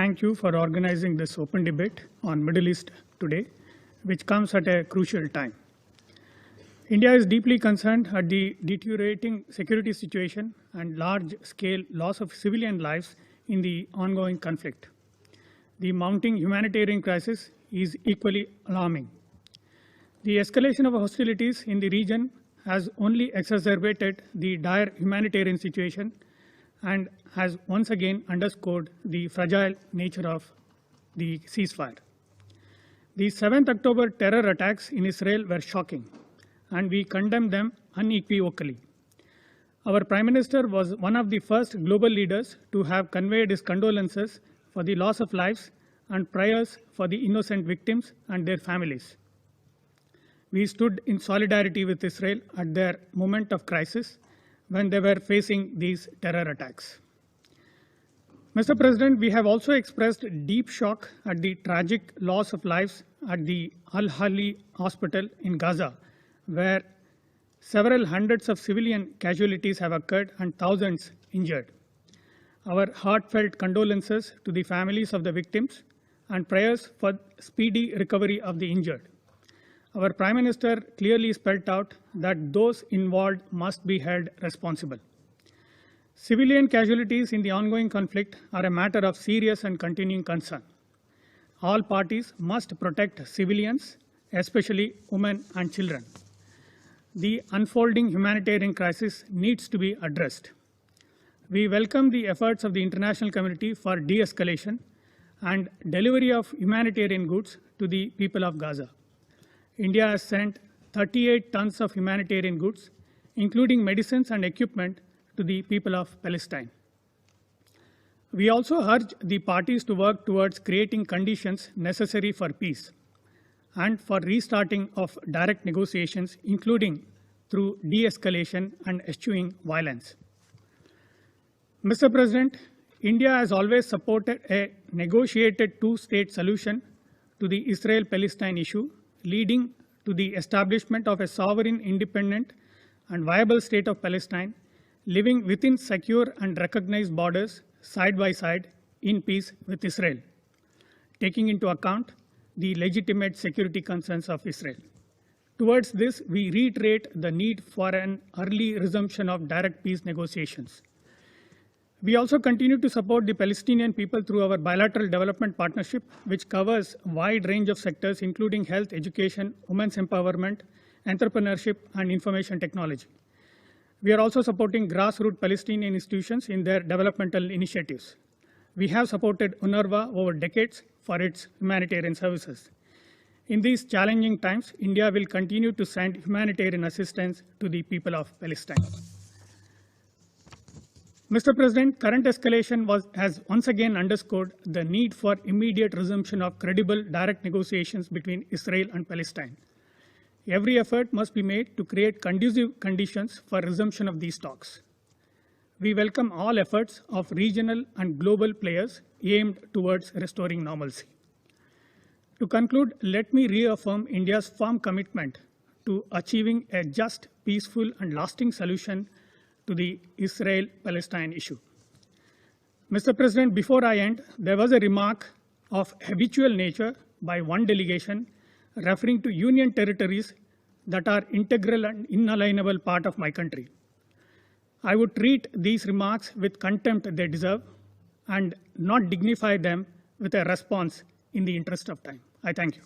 thank you for organizing this open debate on Middle East today, which comes at a crucial time. India is deeply concerned at the deteriorating security situation and large-scale loss of civilian lives in the ongoing conflict. The mounting humanitarian crisis is equally alarming. The escalation of hostilities in the region has only exacerbated the dire humanitarian situation and has once again underscored the fragile nature of the ceasefire. The 7th October terror attacks in Israel were shocking, and we condemn them unequivocally. Our Prime Minister was one of the first global leaders to have conveyed his condolences for the loss of lives and prayers for the innocent victims and their families. We stood in solidarity with Israel at their moment of crisis when they were facing these terror attacks. Mr. President, we have also expressed deep shock at the tragic loss of lives at the Al-Hali Hospital in Gaza, where several hundreds of civilian casualties have occurred and thousands injured. Our heartfelt condolences to the families of the victims and prayers for speedy recovery of the injured. Our Prime Minister clearly spelled out that those involved must be held responsible. Civilian casualties in the ongoing conflict are a matter of serious and continuing concern. All parties must protect civilians, especially women and children. The unfolding humanitarian crisis needs to be addressed. We welcome the efforts of the international community for de-escalation and delivery of humanitarian goods to the people of Gaza. India has sent 38 tons of humanitarian goods, including medicines and equipment, to the people of Palestine. We also urge the parties to work towards creating conditions necessary for peace and for restarting of direct negotiations, including through de-escalation and eschewing violence. Mr. President, India has always supported a negotiated two-state solution to the Israel-Palestine issue, leading to the establishment of a sovereign, independent, and viable state of Palestine, living within secure and recognized borders side by side in peace with Israel, taking into account the legitimate security concerns of Israel. Towards this, we reiterate the need for an early resumption of direct peace negotiations. We also continue to support the Palestinian people through our bilateral development partnership, which covers a wide range of sectors, including health, education, women's empowerment, entrepreneurship, and information technology. We are also supporting grassroots Palestinian institutions in their developmental initiatives. We have supported UNRWA over decades for its humanitarian services. In these challenging times, India will continue to send humanitarian assistance to the people of Palestine. Mr. President, current escalation has once again underscored the need for immediate resumption of credible direct negotiations between Israel and Palestine. Every effort must be made to create conducive conditions for resumption of these talks. We welcome all efforts of regional and global players aimed towards restoring normalcy. To conclude, let me reaffirm India's firm commitment to achieving a just, peaceful, and lasting solution to the Israel-Palestine issue. Mr. President, before I end, there was a remark of habitual nature by one delegation referring to union territories that are integral and inalienable part of my country. I would treat these remarks with contempt they deserve and not dignify them with a response in the interest of time. I thank you.